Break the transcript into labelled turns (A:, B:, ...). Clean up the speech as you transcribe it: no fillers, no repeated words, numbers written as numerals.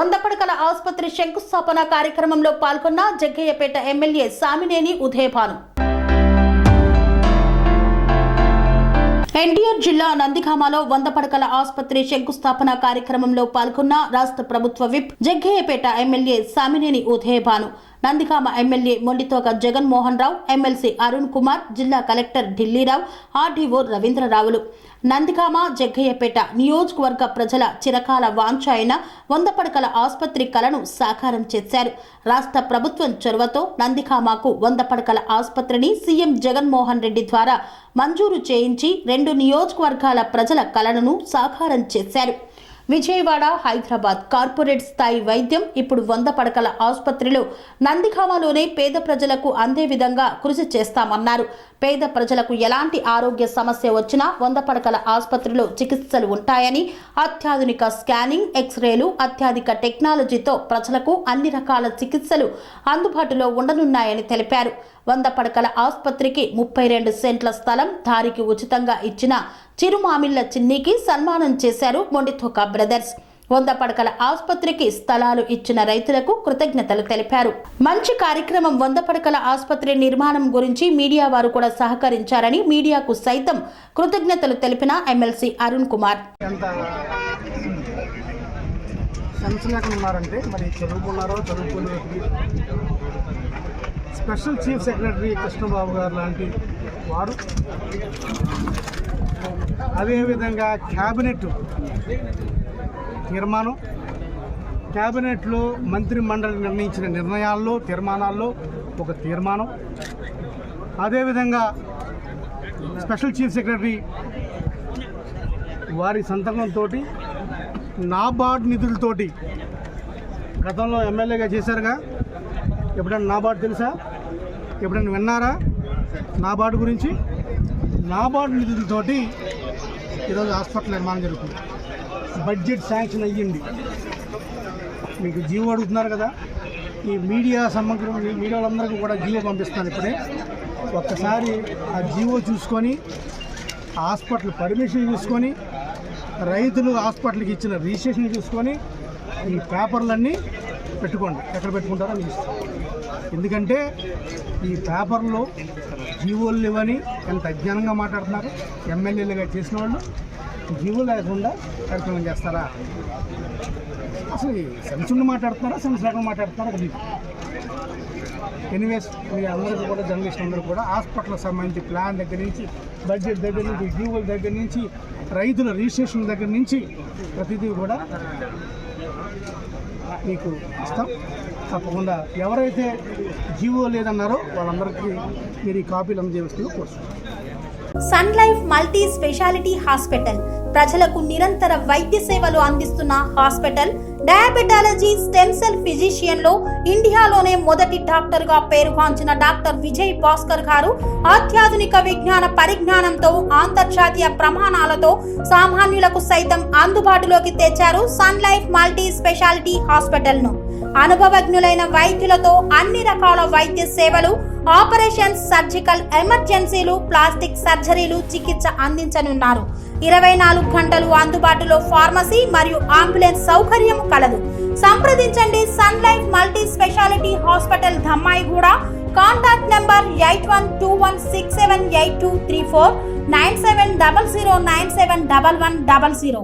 A: 100 పడకల ఆసుపత్రి శంకుస్థాపన కార్యక్రమంలో పాల్గొన్న జగ్గయ్యపేట ఎమ్మెల్యే సామినేని ఉదయభాను. ఎన్టీఆర్ జిల్లా నందిగామలో 100 పడకల ఆసుపత్రి శంకుస్థాపన కార్యక్రమంలో పాల్గొన్న రాష్ట్ర ప్రభుత్వ whip Jaggayyapeta MLA Samineni Udayabhanu, Nandigama MLA Mondithoka Jaganmohan Rao, MLC Arun Kumar, జిల్లా కలెక్టర్ ఢిల్లీరావు, ఆర్డీఓ రవీంద్రరావులు నందిగామ జగ్గయ్యపేట నియోజకవర్గ ప్రజల చిరకాల వాంఛ అయిన 100 పడకల ఆసుపత్రి కలను సాకారం చేశారు. రాష్ట్ర ప్రభుత్వం చొరవతో నందిగామకు 100 పడకల ఆసుపత్రిని సీఎం జగన్మోహన్ రెడ్డి ద్వారా మంజూరు చేయించి 2 నియోజకవర్గాల ప్రజల కలను సాకారం చేశారు. విజయవాడ, హైదరాబాద్ కార్పొరేట్ స్థాయి వైద్యం ఇప్పుడు 100 పడకల ఆసుపత్రిలో నందిగామలోనే పేద ప్రజలకు అందే విధంగా కృషి చేస్తామన్నారు. పేద ప్రజలకు ఎలాంటి ఆరోగ్య సమస్య వచ్చినా 100 పడకల ఆసుపత్రిలో చికిత్సలు ఉంటాయని, అత్యాధునిక స్కానింగ్, ఎక్స్రేలు, అత్యాధిక టెక్నాలజీతో ప్రజలకు అన్ని రకాల చికిత్సలు అందుబాటులో ఉండనున్నాయని తెలిపారు. 100 పడకల ఆసుపత్రికి 32 సెంట్ల స్థలం దారికి ఉచితంగా ఇచ్చిన చిరుమామిళ్ల చిన్నికి సన్మానం చేశారు మొండితోక బ్రదర్స్. 100 పడకల ఆసుపత్రికి స్థలాలు ఇచ్చిన రైతులకు కృతజ్ఞతలు తెలిపారు. మంచి కార్యక్రమం. 100 పడకల ఆసుపత్రి నిర్మాణం గురించి మీడియా వారు కూడా సహకరించారని మీడియాకు సైతం కృతజ్ఞతలు తెలిపిన MLC Arun Kumar.
B: Special chief secretary Krishnababu గారు లాంటి వారు, అదేవిధంగా క్యాబినెట్ తీర్మానం, క్యాబినెట్లో మంత్రి మండలి నిర్ణయించిన నిర్ణయాల్లో తీర్మానాల్లో ఒక తీర్మానం, అదేవిధంగా స్పెషల్ చీఫ్ సెక్రటరీ వారి సంతకంతో నాబార్డ్ నిధులతోటి గతంలో ఎమ్మెల్యేగా చేశారుగా. ఎప్పుడైనా నాబార్డు తెలుసా? ఎప్పుడైనా విన్నారా నాబార్డు గురించి? నాబార్డు నిధులతోటి ఈరోజు హాస్పిటల్ నిర్మాణం జరుగుతుంది. బడ్జెట్ శాంక్షన్ అయ్యింది. మీకు జీవో అడుగుతున్నారు కదా, ఈ మీడియా సమగ్రం మీడియా వాళ్ళందరికీ కూడా జీవో పంపిస్తాను. ఇప్పుడే ఒక్కసారి ఆ జీవో చూసుకొని, హాస్పిటల్ పర్మిషన్ చూసుకొని, రైతులు హాస్పిటల్కి ఇచ్చిన రిజిస్ట్రేషన్ చూసుకొని ఈ పేపర్లన్నీ పెట్టుకోండి. ఎక్కడ పెట్టుకుంటారో మీ ఇష్టం. ఎందుకంటే ఈ పేపర్లో జీవోలు లేవని ఎంత అజ్ఞానంగా మాట్లాడుతున్నారు. ఎమ్మెల్యేలుగా చేసిన వాళ్ళు జీవో లేకుండా కార్యక్రమం చేస్తారా? అసలు సెన్స్ ఉండి మాట్లాడుతున్నారా, సెన్స్ లేకుండా మాట్లాడుతున్నారా? అది ఎనీవేస్, మీ అందరికీ కూడా జర్నలిస్ట్ అందరూ కూడా హాస్పిటల్కి సంబంధించి ప్లాన్ దగ్గర నుంచి, బడ్జెట్ దగ్గర నుంచి, జీవోల దగ్గర నుంచి, రైతుల రిజిస్ట్రేషన్ దగ్గర నుంచి ప్రతిదీ కూడా మీకు ఇస్తాం. తప్పకుండా ఎవరైతే జీవో లేదన్నారో వాళ్ళందరికీ మీరు ఈ కాపీలు అందజేస్తూ కోరుతున్నాం.
A: Sun life multi speciality hospital ప్రజలకు నిరంతర వైద్య సేవలు అందిస్తున్న hospital. Diabetology, stem cell physician లో ఇండియాలోనే మొదటి డాక్టర్ గా పేరుగాంచిన డాక్టర్ విజయ్ భాస్కర్ గారు అత్యాధునిక విజ్ఞాన పరిజ్ఞానంతో, అంతర్జాతీయ ప్రమాణాలతో సామాన్యులకు సైతం అందుబాటులోకి తెచ్చారు sun life multi speciality hospital ను. అనుభవజ్ఞులైన వైద్యులతో అన్ని రకాల వైద్య సేవలు, ఆపరేషన్స్, సర్జికల్ ఎమర్జెన్సీలు, ప్లాస్టిక్ సర్జరీలు, చికిత్స అందించనున్నారు. 24 గంటలు అందుబాటులో ఫార్మసీ మరియు అంబులెన్స్ సౌకర్యం కలదు. సంప్రదించండి sun life multi speciality hospital, Dhammaiguda. Contact number 8121678234, 9700971100.